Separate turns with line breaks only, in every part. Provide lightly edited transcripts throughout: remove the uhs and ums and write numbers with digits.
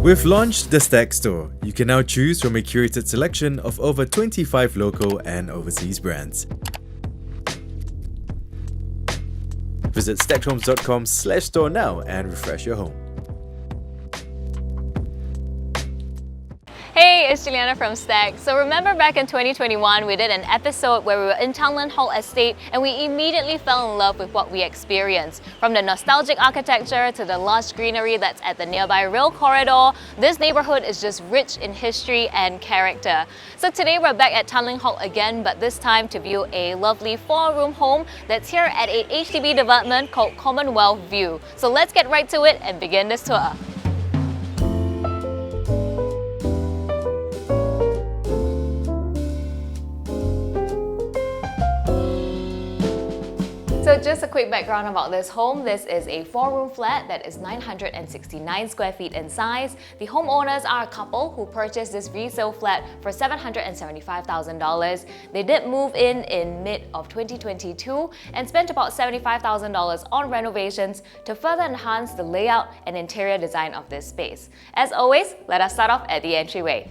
We've launched the Stack Store. You can now choose from a curated selection of over 25 local and overseas brands. Visit stackhomes.com/store now and refresh your home.
Hey, it's Juliana from Stack. So remember back in 2021, we did an episode where we were in Tanglin Halt estate and we immediately fell in love with what we experienced. From the nostalgic architecture to the lush greenery that's at the nearby rail corridor, this neighborhood is just rich in history and character. So today we're back at Tanglin Halt again, but this time to view a lovely 4-room home that's here at a HDB development called Commonwealth View. So let's get right to it and begin this tour. So just a quick background about this home. This is a 4-room flat that is 969 square feet in size. The homeowners are a couple who purchased this resale flat for $775,000. They did move in mid of 2022 and spent about $75,000 on renovations to further enhance the layout and interior design of this space. As always, let us start off at the entryway.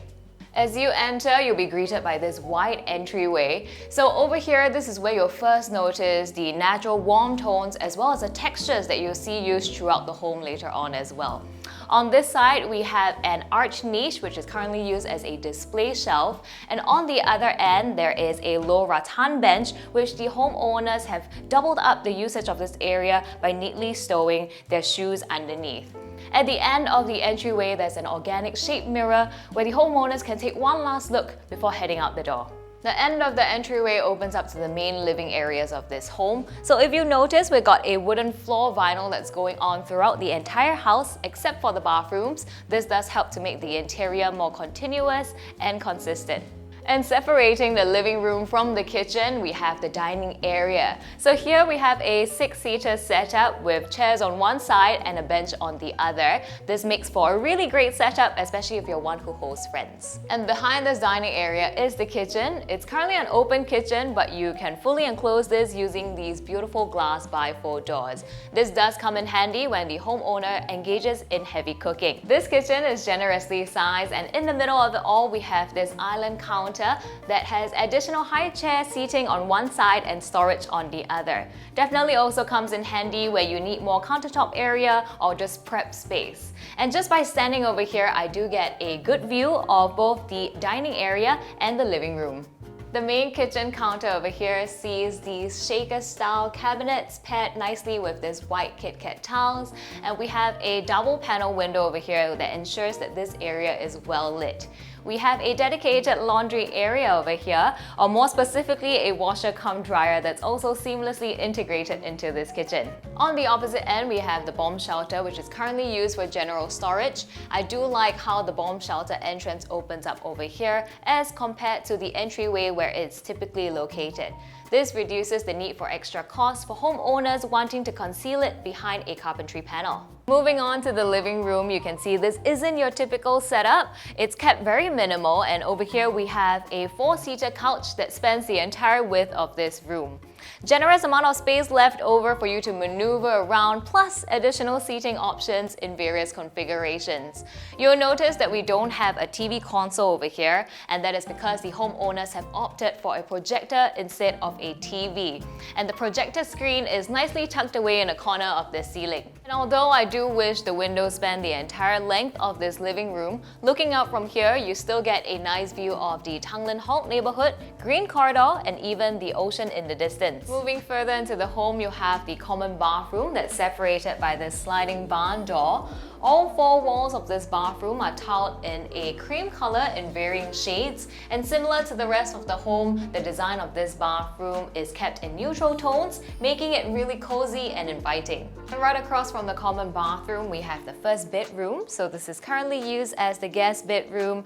As you enter, you'll be greeted by this wide entryway. So over here, this is where you'll first notice the natural warm tones as well as the textures that you'll see used throughout the home later on as well. On this side, we have an arch niche which is currently used as a display shelf, and on the other end there is a low rattan bench which the homeowners have doubled up the usage of this area by neatly stowing their shoes underneath. At the end of the entryway, there's an organic shaped mirror where the homeowners can take one last look before heading out the door. The end of the entryway opens up to the main living areas of this home. So if you notice, we've got a wooden floor vinyl that's going on throughout the entire house except for the bathrooms. This does help to make the interior more continuous and consistent. And separating the living room from the kitchen, we have the dining area. So here we have a 6-seater setup with chairs on one side and a bench on the other. This makes for a really great setup, especially if you're one who hosts friends. And behind this dining area is the kitchen. It's currently an open kitchen, but you can fully enclose this using these beautiful glass bifold doors. This does come in handy when the homeowner engages in heavy cooking. This kitchen is generously sized, and in the middle of it all, we have this island counter that has additional high chair seating on one side and storage on the other. Definitely also comes in handy where you need more countertop area or just prep space. And just by standing over here, I do get a good view of both the dining area and the living room. The main kitchen counter over here sees these shaker-style cabinets paired nicely with this white Kit Kat tiles, and we have a double panel window over here that ensures that this area is well lit. We have a dedicated laundry area over here, or more specifically a washer-cum-dryer that's also seamlessly integrated into this kitchen. On the opposite end, we have the bomb shelter, which is currently used for general storage. I do like how the bomb shelter entrance opens up over here as compared to the entryway where it's typically located. This reduces the need for extra costs for homeowners wanting to conceal it behind a carpentry panel. Moving on to the living room, you can see this isn't your typical setup. It's kept very minimal, and over here we have a 4-seater couch that spans the entire width of this room. Generous amount of space left over for you to maneuver around, plus additional seating options in various configurations. You'll notice that we don't have a TV console over here, and that is because the homeowners have opted for a projector instead of a TV. And the projector screen is nicely tucked away in a corner of the ceiling. And although I do wish the windows span the entire length of this living room, looking out from here, you still get a nice view of the Tanglin Halt neighborhood, green corridor, and even the ocean in the distance. Moving further into the home, you have the common bathroom that's separated by this sliding barn door. All 4 walls of this bathroom are tiled in a cream color in varying shades, and similar to the rest of the home, the design of this bathroom is kept in neutral tones, making it really cozy and inviting. And right across from the common bathroom, we have the first bedroom. So this is currently used as the guest bedroom.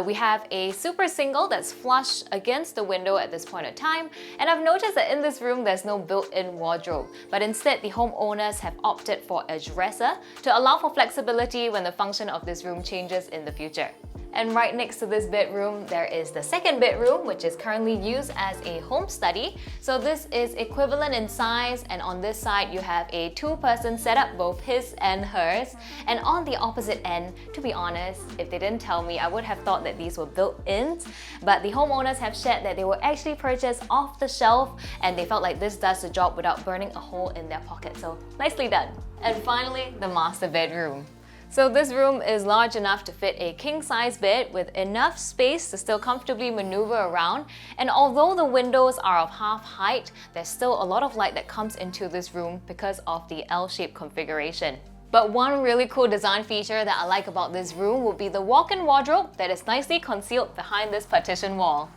We have a super single that's flush against the window at this point of time, and I've noticed that in this room there's no built-in wardrobe, but instead the homeowners have opted for a dresser to allow for flexibility when the function of this room changes in the future. And right next to this bedroom, there is the second bedroom, which is currently used as a home study. So this is equivalent in size, and on this side you have a two-person setup, both his and hers. And on the opposite end, to be honest, if they didn't tell me, I would have thought that these were built-ins, but the homeowners have shared that they were actually purchased off the shelf, and they felt like this does the job without burning a hole in their pocket. So nicely done. And finally, the master bedroom. So this room is large enough to fit a king-size bed with enough space to still comfortably maneuver around. And although the windows are of half height, there's still a lot of light that comes into this room because of the L-shaped configuration. But one really cool design feature that I like about this room would be the walk-in wardrobe that is nicely concealed behind this partition wall.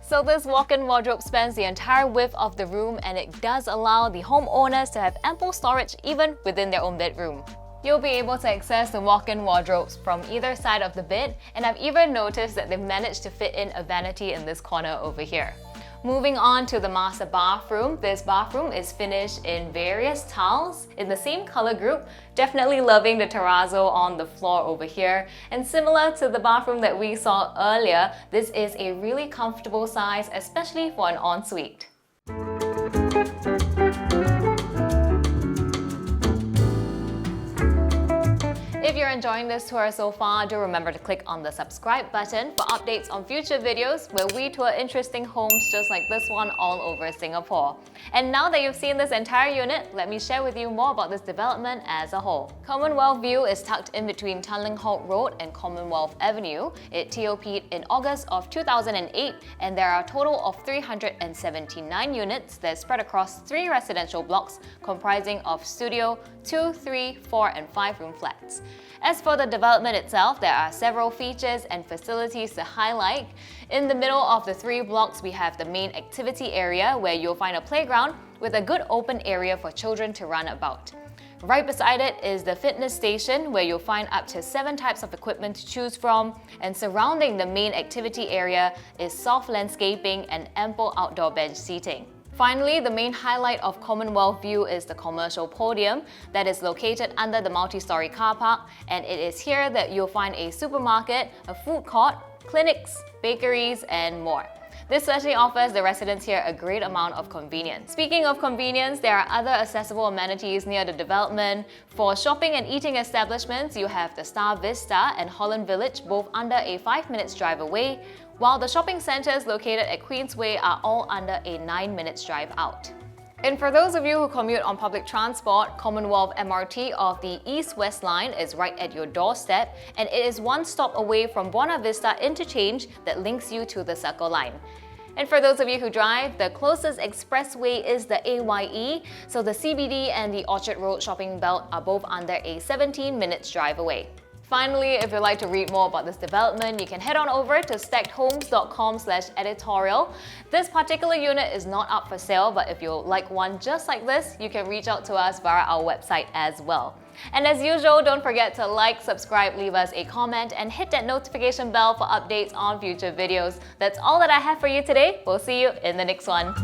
So this walk-in wardrobe spans the entire width of the room, and it does allow the homeowners to have ample storage even within their own bedroom. You'll be able to access the walk-in wardrobes from either side of the bed, and I've even noticed that they've managed to fit in a vanity in this corner over here. Moving on to the master bathroom, this bathroom is finished in various tiles in the same color group. Definitely loving the terrazzo on the floor over here. And similar to the bathroom that we saw earlier, this is a really comfortable size, especially for an ensuite. If you're enjoying this tour so far, do remember to click on the subscribe button for updates on future videos where we tour interesting homes just like this one all over Singapore. And now that you've seen this entire unit, let me share with you more about this development as a whole. Commonwealth View is tucked in between Tanglin Halt Road and Commonwealth Avenue. It TOP'd in August of 2008, and there are a total of 379 units that spread across 3 residential blocks comprising of studio, 2, 3, 4 and 5 room flats. As for the development itself, there are several features and facilities to highlight. In the middle of the 3 blocks, we have the main activity area where you'll find a playground with a good open area for children to run about. Right beside it is the fitness station where you'll find up to 7 types of equipment to choose from, and surrounding the main activity area is soft landscaping and ample outdoor bench seating. Finally, the main highlight of Commonwealth View is the commercial podium that is located under the multi-story car park, and it is here that you'll find a supermarket, a food court, clinics, bakeries, and more. This certainly offers the residents here a great amount of convenience. Speaking of convenience, there are other accessible amenities near the development. For shopping and eating establishments, you have the Star Vista and Holland Village, both under a 5 minutes drive away, while the shopping centres located at Queensway are all under a 9 minutes drive out. And for those of you who commute on public transport, Commonwealth MRT of the East-West line is right at your doorstep, and it is 1 stop away from Buona Vista Interchange that links you to the Circle Line. And for those of you who drive, the closest expressway is the AYE, so the CBD and the Orchard Road shopping belt are both under a 17 minutes drive away. Finally, if you'd like to read more about this development, you can head on over to stackedhomes.com/editorial. This particular unit is not up for sale, but if you'd like one just like this, you can reach out to us via our website as well. And as usual, don't forget to like, subscribe, leave us a comment, and hit that notification bell for updates on future videos. That's all that I have for you today. We'll see you in the next one.